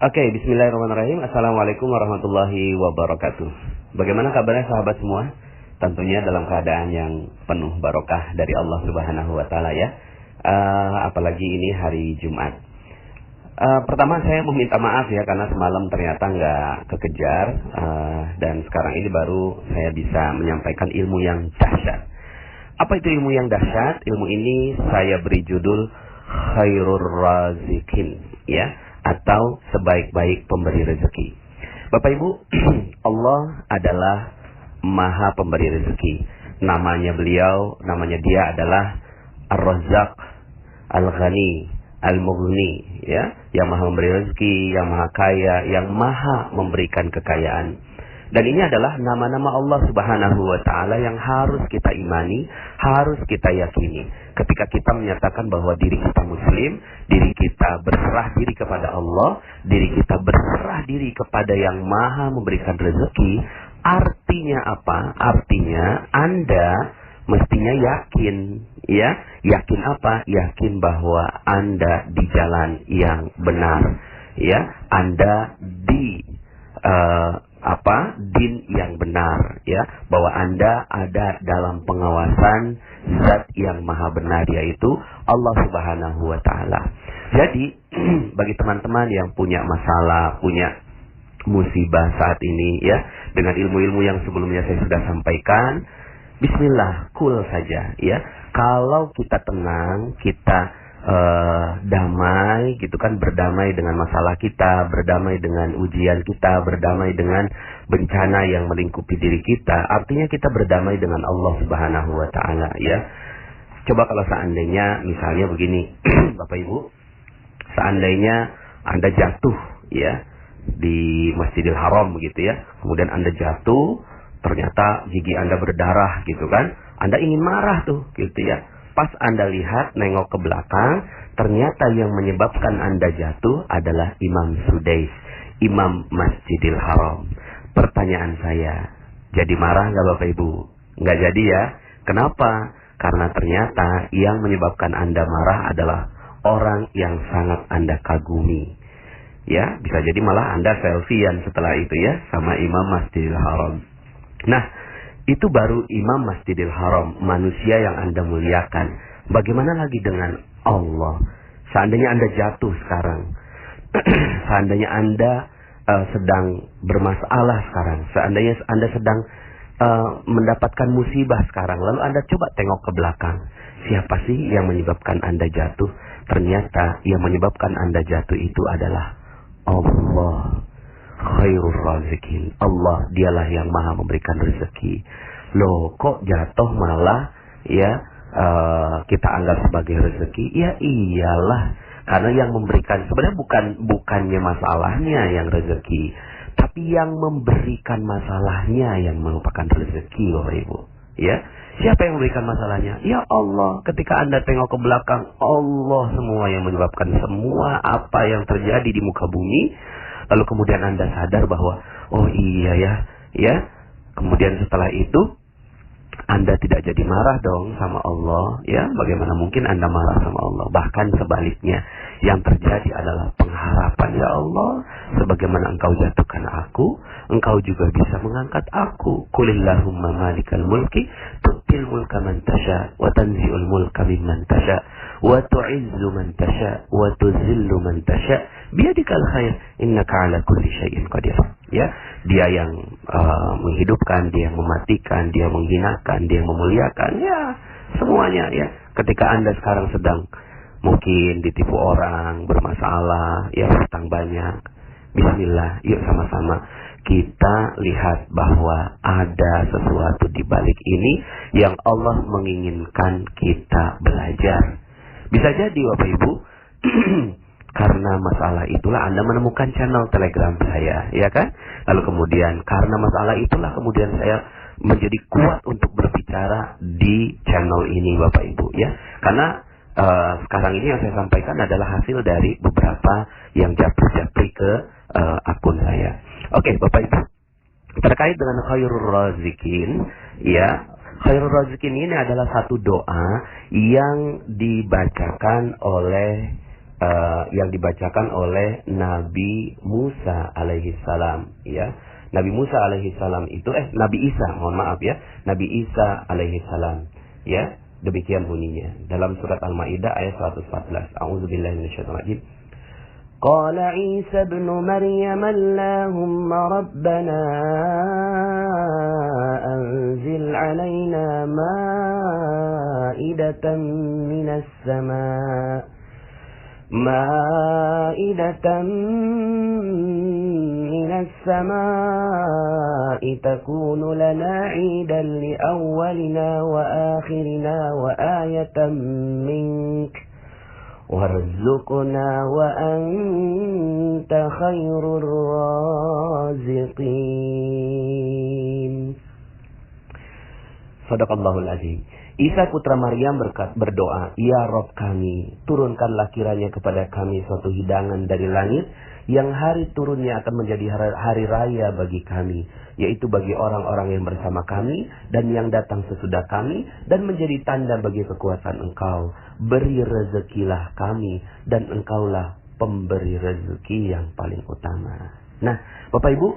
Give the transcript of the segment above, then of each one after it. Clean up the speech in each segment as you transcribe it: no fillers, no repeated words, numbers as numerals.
Oke, bismillahirrahmanirrahim. Assalamualaikum warahmatullahi wabarakatuh. Bagaimana kabarnya sahabat semua? Tentunya dalam keadaan yang penuh barokah dari Allah Subhanahu wa taala ya. Apalagi ini hari Jumat. Pertama saya meminta maaf ya karena semalam ternyata nggak kekejar dan sekarang ini baru saya bisa menyampaikan ilmu yang dahsyat. Apa itu ilmu yang dahsyat? Ilmu ini saya beri judul Khairur Razikin ya, atau sebaik-baik pemberi rezeki. Bapak Ibu, Allah adalah Maha Pemberi rezeki. Namanya dia adalah Ar-Razzaq, Al-Ghani, Al-Mughni ya, yang Maha memberi rezeki, yang Maha kaya, yang Maha memberikan kekayaan. Dan ini adalah nama-nama Allah Subhanahu wa taala yang harus kita imani, harus kita yakini. Ketika kita menyatakan bahwa diri kita muslim, diri kita berserah diri kepada Allah, diri kita berserah diri kepada yang Maha memberikan rezeki, artinya apa? Artinya Anda mestinya yakin, ya. Yakin apa? Yakin bahwa Anda di jalan yang benar, ya. Anda di din yang benar, ya, bahwa Anda ada dalam pengawasan Zat yang Maha benar, yaitu Allah Subhanahu wa taala. Jadi bagi teman-teman yang punya masalah, punya musibah saat ini ya, dengan ilmu-ilmu yang sebelumnya saya sudah sampaikan, bismillah, cool saja ya. Kalau kita tenang, kita damai gitu kan, berdamai dengan masalah kita, berdamai dengan ujian kita, berdamai dengan bencana yang melingkupi diri kita, artinya kita berdamai dengan Allah Subhanahu wa taala ya. Coba kalau seandainya misalnya begini Bapak Ibu, seandainya Anda jatuh ya di Masjidil Haram begitu ya, kemudian Anda jatuh, ternyata gigi Anda berdarah gitu kan, Anda ingin marah tuh gitu ya. Pas Anda lihat, nengok ke belakang, ternyata yang menyebabkan Anda jatuh adalah Imam Sudais, Imam Masjidil Haram. Pertanyaan saya, jadi marah nggak Bapak Ibu? Nggak jadi ya. Kenapa? Karena ternyata yang menyebabkan Anda marah adalah orang yang sangat Anda kagumi. Ya, bisa jadi malah Anda selfiean setelah itu ya, sama Imam Masjidil Haram. Nah, itu baru Imam Masjidil Haram, manusia yang Anda muliakan. Bagaimana lagi dengan Allah? Seandainya Anda jatuh sekarang, seandainya Anda sedang bermasalah sekarang, seandainya Anda sedang mendapatkan musibah sekarang, lalu Anda coba tengok ke belakang, siapa sih yang menyebabkan Anda jatuh? Ternyata yang menyebabkan Anda jatuh itu adalah Allah. Khairur Razikin, Allah dialah yang Maha memberikan rezeki. Loh, kok jatuh malah ya kita anggap sebagai rezeki? Ya iyalah, karena yang memberikan sebenarnya bukannya masalahnya yang rezeki, tapi yang memberikan masalahnya yang merupakan rezeki, Bapak Ibu. Ya, siapa yang memberikan masalahnya? Ya Allah. Ketika Anda tengok ke belakang, Allah semua yang menyebabkan semua apa yang terjadi di muka bumi. Lalu kemudian Anda sadar bahwa oh iya ya. Kemudian setelah itu Anda tidak jadi marah dong sama Allah ya. Bagaimana mungkin Anda marah sama Allah? Bahkan sebaliknya, yang terjadi adalah pengharapan, ya Allah, sebagaimana Engkau jatuhkan aku, Engkau juga bisa mengangkat aku. Qulillahumma malikal mulki tu'til mulka man tasha wa tanzi'ul mulka mimman tasha wa tu'izzu man tasha wa tuzillu man tasha biyadikal khair innaka ala kulli syai'in qadir. Ya, dia yang menghidupkan, dia yang mematikan, dia yang menghinakan, dia yang memuliakan, ya semuanya ya. Ketika Anda sekarang sedang mungkin ditipu orang, bermasalah, ya hutang banyak, bismillah, yuk sama-sama kita lihat bahwa ada sesuatu di balik ini yang Allah menginginkan kita belajar. Bisa jadi Bapak Ibu karena masalah itulah Anda menemukan channel Telegram saya, ya kan? Lalu kemudian karena masalah itulah kemudian saya menjadi kuat untuk berbicara di channel ini, Bapak Ibu, ya. Karena sekarang ini yang saya sampaikan adalah hasil dari beberapa yang japri-japri ke akun saya. Oke, Bapak Ibu, terkait dengan Khairur Razikin, ya, Khairur Razikin ini adalah satu doa yang dibacakan oleh yang dibacakan oleh Nabi Musa alaihi salam, ya. Nabi Musa alaihi salam itu Nabi Isa, mohon maaf ya. Nabi Isa alaihi salam, ya. Demikian bunyinya dalam surat Al-Maidah ayat 114. A'udzubillahi minasyaitonir rajim. Qala Isa ibn Maryam Allahumma rabbana anzil 'alaina ma'idatan minas sama' مائدة من السماء تكون لنا عيدا لأولنا وآخرنا وآية منك وارزقنا وأنت خير الرازقين. Sadaqallahul azim. Isa putra Maryam berdoa, "Ya Rabb kami, turunkanlah kiranya kepada kami suatu hidangan dari langit yang hari turunnya akan menjadi hari raya bagi kami, yaitu bagi orang-orang yang bersama kami dan yang datang sesudah kami, dan menjadi tanda bagi kekuasaan Engkau. Beri rezekilah kami, dan Engkaulah pemberi rezeki yang paling utama." Nah, Bapak Ibu,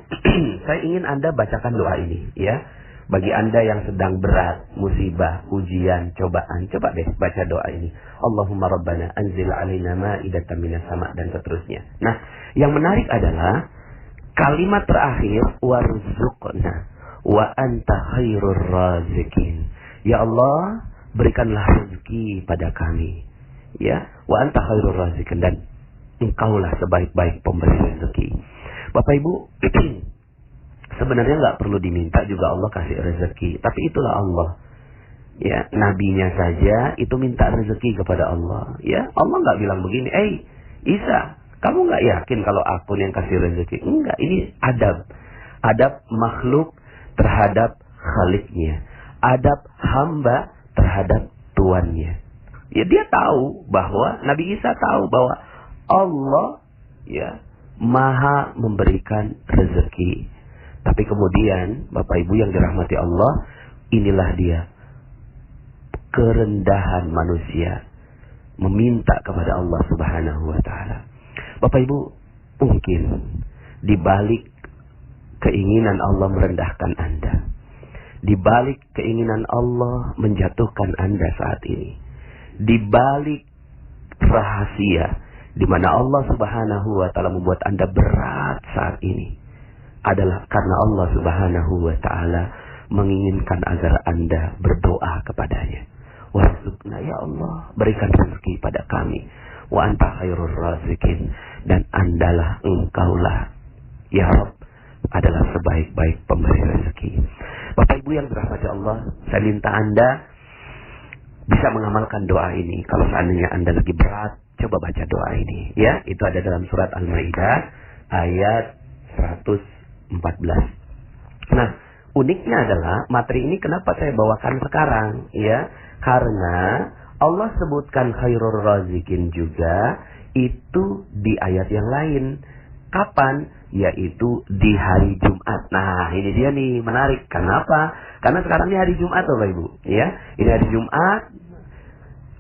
saya ingin Anda bacakan doa ini, ya. Bagi Anda yang sedang berat, musibah, ujian, cobaan, coba deh baca doa ini. Allahumma rabbana anzil 'alaina ma'idatan minas sama' dan seterusnya. Nah, yang menarik adalah kalimat terakhir warzuqna wa anta khairur razikin. Ya Allah, berikanlah rezeki pada kami. Ya, wa anta khairur razikin, dan Engkaulah sebaik-baik pemberi rezeki. Bapak Ibu, sebenarnya nggak perlu diminta juga Allah kasih rezeki, tapi itulah Allah. Ya, nabinya saja itu minta rezeki kepada Allah. Ya, Allah nggak bilang begini, Isa, kamu nggak yakin kalau aku yang kasih rezeki? Enggak, ini adab makhluk terhadap Khaliknya, adab hamba terhadap Tuannya. Ya, dia tahu bahwa Nabi Isa tahu bahwa Allah, ya, maha memberikan rezeki. Tapi kemudian, Bapak Ibu yang dirahmati Allah, inilah dia kerendahan manusia meminta kepada Allah Subhanahu wa taala. Bapak Ibu, mungkin di balik keinginan Allah merendahkan Anda, di balik keinginan Allah menjatuhkan Anda saat ini, di balik rahasia di mana Allah Subhanahu wa taala membuat Anda berat saat ini, adalah karena Allah Subhanahu wa ta'ala menginginkan agar Anda berdoa kepadanya. Warzuqna, ya Allah, berikan rezeki pada kami. Wa anta khairur razikin, dan Andalah, Engkaulah, ya Rabb, adalah sebaik-baik pemberi rezeki. Bapak Ibu yang dirahmati Allah, saya minta Anda bisa mengamalkan doa ini. Kalau seandainya Anda lagi berat, coba baca doa ini. Ya, itu ada dalam surat Al-Maidah ayat 114. Nah, uniknya adalah materi ini kenapa saya bawakan sekarang, ya? Karena Allah sebutkan khairur razikin juga itu di ayat yang lain. Kapan? Yaitu di hari Jumat. Nah, ini dia nih, menarik. Kenapa? Karena sekarang ini hari Jumat, Bapak Ibu, ya. Ini hari Jumat.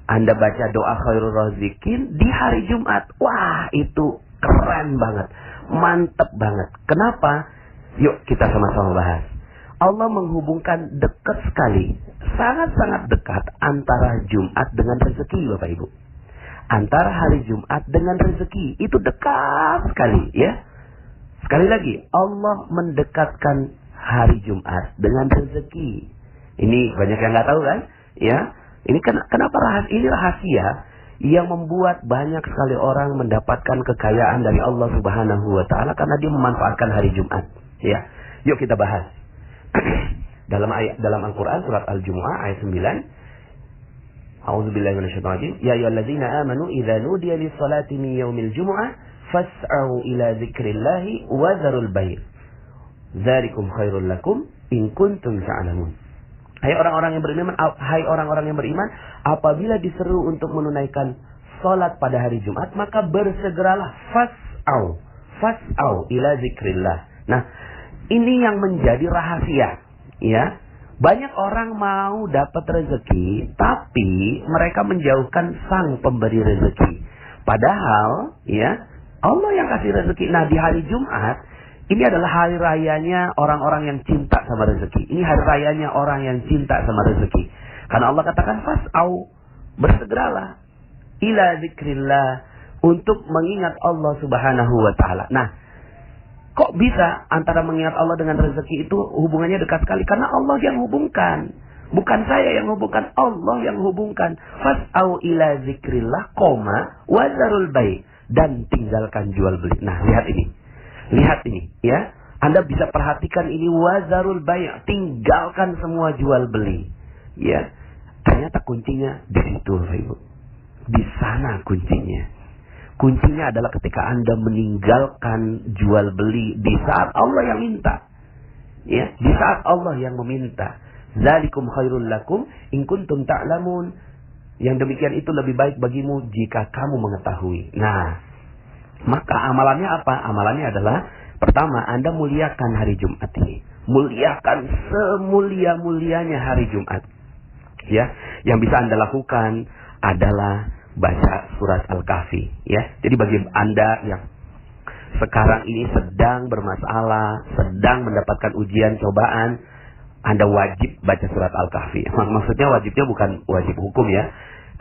Anda baca doa khairur razikin di hari Jumat. Wah, itu keren banget. Mantep banget. Kenapa? Yuk kita sama-sama bahas. Allah menghubungkan dekat sekali, sangat-sangat dekat antara Jumat dengan rezeki, Bapak Ibu. Antara hari Jumat dengan rezeki itu dekat sekali, ya. Sekali lagi, Allah mendekatkan hari Jumat dengan rezeki. Ini banyak yang nggak tahu kan, ya. Ini kenapa ini rahasia yang membuat banyak sekali orang mendapatkan kekayaan dari Allah Subhanahu wa taala karena dia memanfaatkan hari Jumat. Ya, yuk kita bahas. dalam Al-Qur'an surat Al-Jumu'ah ayat 9. A'udzubillahi minasyaitonir rajim. Ya ayyuhalladzina amanu idza nudiya lis-salati min yaumil jumu'ah fas'au ila dzikrillahi wa dzarul bai'. Dzalikum khairul lakum in kuntum ta'lamun. Hai orang-orang yang beriman, apabila diseru untuk menunaikan salat pada hari Jumat, maka bersegeralah, fas'au ila dzikrillah. Nah, ini yang menjadi rahasia, ya. Banyak orang mau dapat rezeki, tapi mereka menjauhkan sang pemberi rezeki. Padahal ya Allah yang kasih rezeki. Nah, di hari Jumat ini adalah hari rayanya orang-orang yang cinta sama rezeki. Ini hari rayanya orang yang cinta sama rezeki. Karena Allah katakan fas'au, bersegeralah ila zikrillah, untuk mengingat Allah Subhanahu wa taala. Nah, kok bisa antara mengingat Allah dengan rezeki itu hubungannya dekat sekali? Karena Allah yang hubungkan. Bukan saya yang hubungkan, Allah yang hubungkan. Fas'au ila zikrillah, wazarul bai', dan tinggalkan jual beli. Nah, lihat ini. Lihat ini, ya. Anda bisa perhatikan ini, wazarul bai', tinggalkan semua jual beli. Ya. Ternyata kuncinya di situ, Ibu. Di sana kuncinya. Kuncinya adalah ketika Anda meninggalkan jual beli di saat Allah yang minta. Ya, di saat Allah yang meminta. Zalikum khairul lakum in kuntum ta'lamun. Yang demikian itu lebih baik bagimu jika kamu mengetahui. Nah, maka amalannya apa? Amalannya adalah pertama, Anda muliakan hari Jumat ini. Muliakan semulia-mulianya hari Jumat. Ya, yang bisa Anda lakukan adalah baca surat Al-Kahfi, ya. Jadi bagi Anda yang sekarang ini sedang bermasalah, sedang mendapatkan ujian, cobaan, Anda wajib baca surat Al-Kahfi. Maksudnya wajibnya bukan wajib hukum ya.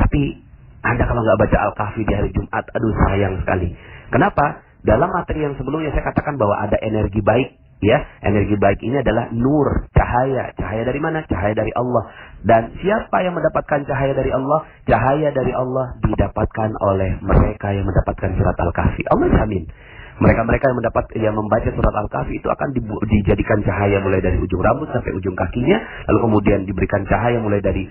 Tapi Anda kalau nggak baca Al-Kahfi di hari Jumat, aduh sayang sekali. Kenapa? Dalam materi yang sebelumnya saya katakan bahwa ada energi baik. Ya, energi baik ini adalah nur, cahaya. Cahaya dari mana? Cahaya dari Allah. Dan siapa yang mendapatkan cahaya dari Allah? Cahaya dari Allah didapatkan oleh mereka yang mendapatkan surat Al-Kahfi. Allah jamin. Mereka-mereka yang membaca surat Al-Kahfi itu akan dijadikan cahaya mulai dari ujung rambut sampai ujung kakinya, lalu kemudian diberikan cahaya mulai dari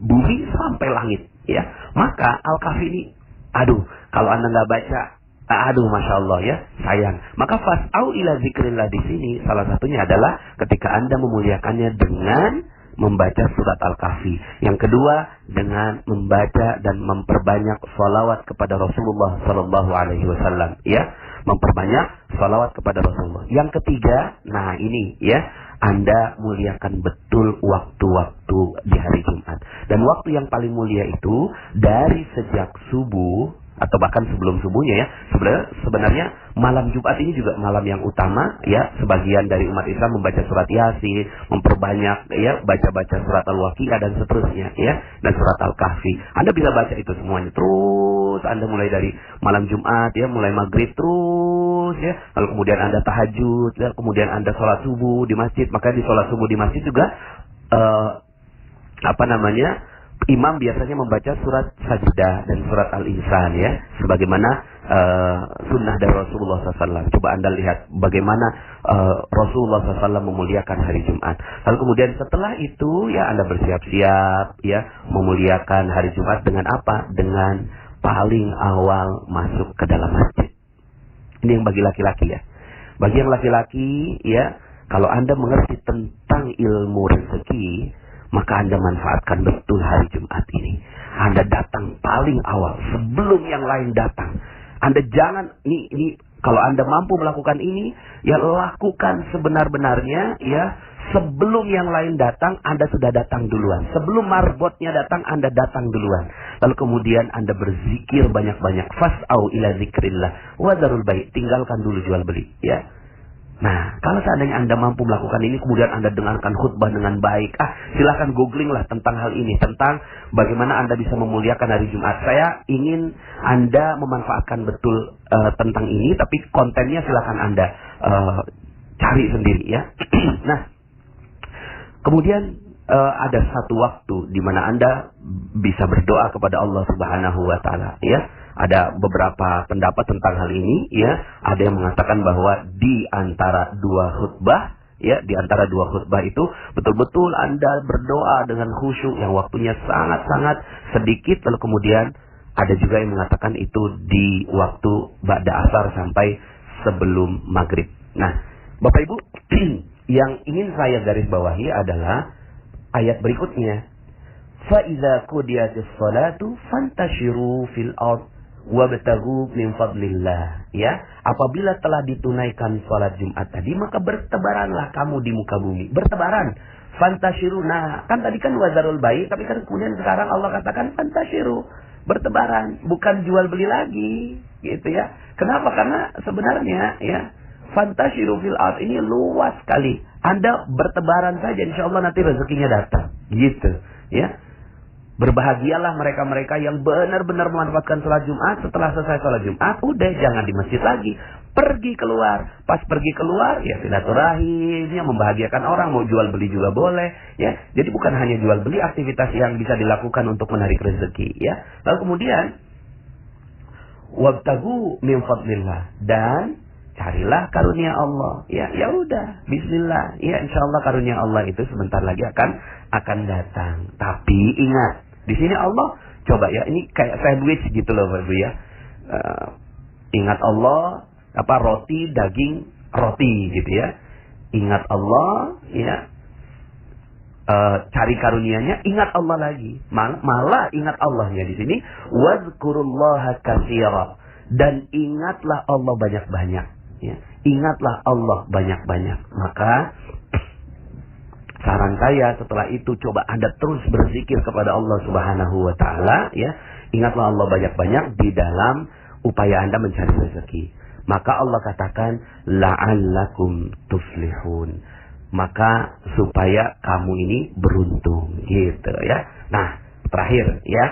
bumi sampai langit. Ya, maka Al-Kahfi ini, aduh, kalau Anda nggak baca, aduh, masya Allah ya, sayang. Maka fas'au ila zikrillah di sini salah satunya adalah ketika Anda memuliakannya dengan membaca surat Al-Kahfi. Yang kedua, dengan membaca dan memperbanyak salawat kepada Rasulullah Sallallahu Alaihi Wasallam. Ya, memperbanyak salawat kepada Rasulullah. Yang ketiga, nah ini ya, Anda muliakan betul waktu-waktu di hari Jumat. Dan waktu yang paling mulia itu dari sejak subuh atau bahkan sebelum subuhnya ya. Sebenarnya malam Jumat ini juga malam yang utama ya. Sebagian dari umat Islam membaca surat Yasin, memperbanyak ya, baca-baca surat Al-Waqiah dan seterusnya ya, dan surat Al-Kahfi. Anda bisa baca itu semuanya terus. Anda mulai dari malam Jumat ya, mulai maghrib terus ya. Lalu kemudian Anda tahajud ya, kemudian Anda sholat subuh di masjid. Maka di sholat subuh di masjid juga imam biasanya membaca surat Sajdah dan surat Al-Insan ya, sebagaimana sunnah dari Rasulullah SAW. Coba Anda lihat bagaimana Rasulullah SAW memuliakan hari Jumat. Lalu kemudian setelah itu ya Anda bersiap-siap ya memuliakan hari Jumat dengan apa? Dengan paling awal masuk ke dalam masjid. Ini yang bagi laki-laki ya. Bagi yang laki-laki ya, kalau Anda mengerti tentang ilmu rezeki, maka Anda manfaatkan betul hari Jumat ini. Anda datang paling awal sebelum yang lain datang. Anda jangan ini kalau Anda mampu melakukan ini, ya lakukan sebenar-benarnya ya. Sebelum yang lain datang, Anda sudah datang duluan. Sebelum marbotnya datang, Anda datang duluan. Lalu kemudian Anda berzikir banyak-banyak. Fas'au ila zikrillah wazarul bai', tinggalkan dulu jual beli ya. Nah, kalau seandainya Anda mampu melakukan ini, kemudian Anda dengarkan khutbah dengan baik, silakan googling lah tentang hal ini, tentang bagaimana Anda bisa memuliakan hari Jumat. Saya ingin Anda memanfaatkan betul tentang ini, tapi kontennya silakan Anda cari sendiri ya. Nah, kemudian ada satu waktu di mana Anda bisa berdoa kepada Allah Subhanahu wa taala ya. Ada beberapa pendapat tentang hal ini ya. Ada yang mengatakan bahwa di antara dua khutbah ya, di antara dua khutbah itu betul-betul Anda berdoa dengan khusyuk yang waktunya sangat-sangat sedikit. Lalu kemudian ada juga yang mengatakan itu di waktu ba'da asar sampai sebelum maghrib. Nah, Bapak Ibu, yang ingin saya garis bawahi adalah ayat berikutnya. Fa idza qudiyatis salatu fantashiru fil ard wabtaghu min fadlillah ya. Apabila telah ditunaikan salat Jumat tadi, maka bertebaranlah kamu di muka bumi. Bertebaran. Fantashiru. Nah, kan tadi kan wazarul bai', tapi kan kemudian sekarang Allah katakan fantashiru. bertebaran, bukan jual beli lagi, gitu ya. Kenapa? Karena sebenarnya ya, fantasyiru fil ard ini luas sekali. Anda bertebaran saja, insya Allah nanti rezekinya datang, gitu ya. Berbahagialah mereka-mereka yang benar-benar memanfaatkan sholat Jumat. Setelah selesai sholat Jumat, udah jangan di masjid lagi, pergi keluar. Pas pergi keluar, ya silaturahim, ya membahagiakan orang, mau jual beli juga boleh, ya. Jadi bukan hanya jual beli, aktivitas yang bisa dilakukan untuk menarik rezeki, ya. Lalu kemudian, wabtagu min fadlillah, dan carilah karunia Allah. Ya, ya udah, bismillah. Ya, insyaallah karunia Allah itu sebentar lagi akan datang. Tapi ingat, di sini Allah coba ya, ini kayak sandwich gitu loh Bapak Ibu ya. Ingat Allah, roti, daging, roti gitu ya. Ingat Allah, ya. Cari karunianya, ingat Allah lagi. Malah ingat Allahnya di sini, wazkurullaha katsira, dan ingatlah Allah banyak-banyak. Ya. Ingatlah Allah banyak-banyak. Maka saran saya setelah itu, coba Anda terus berzikir kepada Allah Subhanahu wa taala, ya. Ingatlah Allah banyak-banyak di dalam upaya Anda mencari rezeki. Maka Allah katakan la'allakum tuflihun. Maka supaya kamu ini beruntung, gitu ya. Nah, terakhir ya.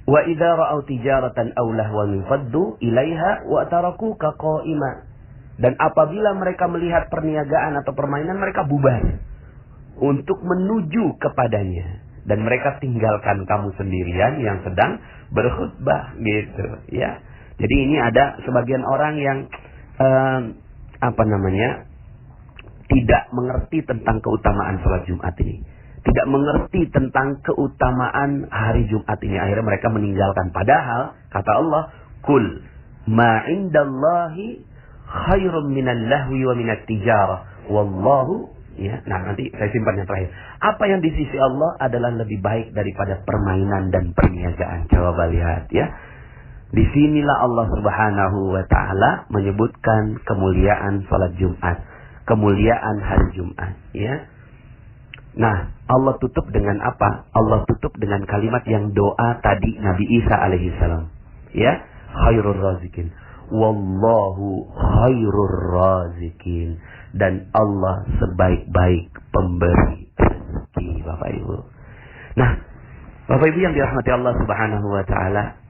Wa idza ra'aw tijaratan aw lahwan faddu ilaiha wa tarakuka qa'ima. Dan apabila mereka melihat perniagaan atau permainan, mereka bubar untuk menuju kepadanya, dan mereka tinggalkan kamu sendirian yang sedang berkhutbah, gitu ya. Jadi ini ada sebagian orang yang tidak mengerti tentang keutamaan sholat Jumat ini, tidak mengerti tentang keutamaan hari Jumat ini. Akhirnya mereka meninggalkan. Padahal kata Allah, kul ma indallahi khairum minal lahwi wa minat tijarah wallahu, ya. Nah, nanti saya simpan yang terakhir. Apa yang di sisi Allah adalah lebih baik daripada permainan dan perniagaan. Coba lihat ya. Disinilah Allah Subhanahu wa taala menyebutkan kemuliaan salat Jumat, kemuliaan hari Jumat, ya. Nah, Allah tutup dengan apa? Allah tutup dengan kalimat yang doa tadi Nabi Isa alaihissalam, ya. Khairur razikin, wallahu khairur razikin, dan Allah sebaik-baik pemberi rezeki, Bapak Ibu. Nah, Bapak Ibu yang dirahmati Allah Subhanahu wa taala,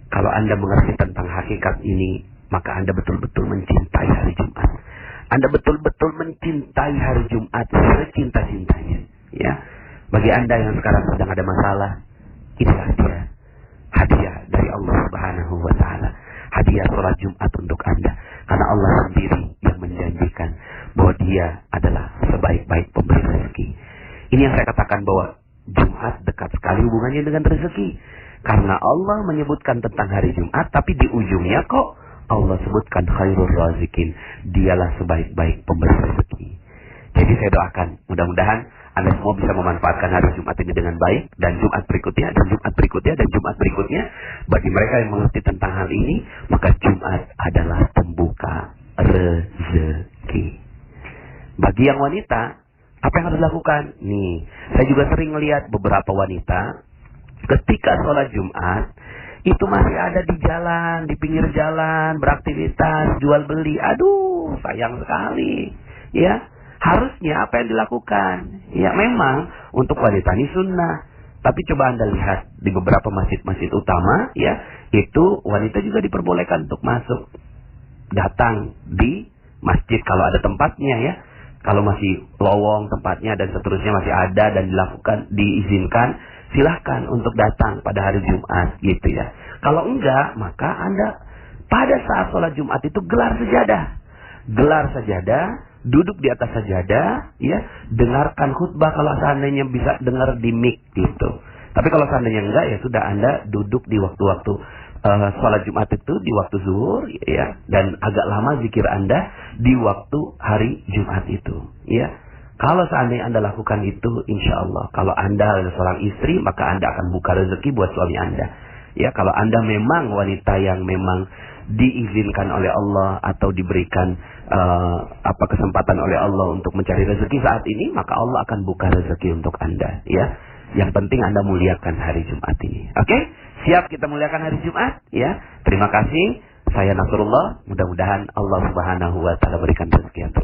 kalau Anda mengerti tentang hakikat ini, maka Anda betul-betul mencintai hari Jumat. Anda betul-betul mencintai hari Jumat secinta-cintanya, ya. Bagi Anda yang sekarang sedang ada masalah, inilah dia hadiah dari Allah Subhanahu wa taala. Hadiah sholat Jumat untuk Anda. Karena Allah sendiri yang menjanjikan bahwa Dia adalah sebaik-baik pemberi rezeki. Ini yang saya katakan bahwa Jumat dekat sekali hubungannya dengan rezeki. Karena Allah menyebutkan tentang hari Jumat, tapi di ujungnya kok Allah sebutkan khairur razikin. Dialah sebaik-baik pemberi rezeki. Jadi saya doakan, mudah-mudahan Anda semua bisa memanfaatkan hari Jumat ini dengan baik, dan Jumat berikutnya, dan Jumat berikutnya, dan Jumat berikutnya. Bagi mereka yang mengerti tentang hal ini, maka Jumat adalah pembuka rezeki. Bagi yang wanita, apa yang harus dilakukan? Nih, saya juga sering melihat beberapa wanita ketika sholat Jumat itu masih ada di jalan, di pinggir jalan, beraktivitas, jual beli. Aduh, sayang sekali, ya. Harusnya apa yang dilakukan? Ya, memang untuk wanita ini sunnah. Tapi coba Anda lihat di beberapa masjid-masjid utama, ya, itu wanita juga diperbolehkan untuk masuk, datang di masjid kalau ada tempatnya, ya. Kalau masih lowong tempatnya dan seterusnya masih ada dan diizinkan, silahkan untuk datang pada hari Jumat, gitu ya. Kalau enggak, maka Anda pada saat sholat Jumat itu gelar sajadah, duduk di atas sajadah, ya, dengarkan khutbah kalau seandainya bisa dengar di mic, gitu. Tapi kalau seandainya enggak, ya sudah, Anda duduk di waktu-waktu sholat Jumat itu di waktu zuhur, ya, dan agak lama zikir Anda di waktu hari Jumat itu, ya. Kalau seandainya Anda lakukan itu, insya Allah, kalau Anda adalah seorang istri, maka Anda akan buka rezeki buat suami Anda. Ya, kalau Anda memang wanita yang memang diizinkan oleh Allah atau diberikan kesempatan oleh Allah untuk mencari rezeki saat ini, maka Allah akan buka rezeki untuk Anda, ya. Yang penting Anda muliakan hari Jumat ini. Oke? Siap kita muliakan hari Jumat? Ya. Terima kasih. Saya Nasrullah. Mudah-mudahan Allah Subhanahu wa taala berikan rezeki.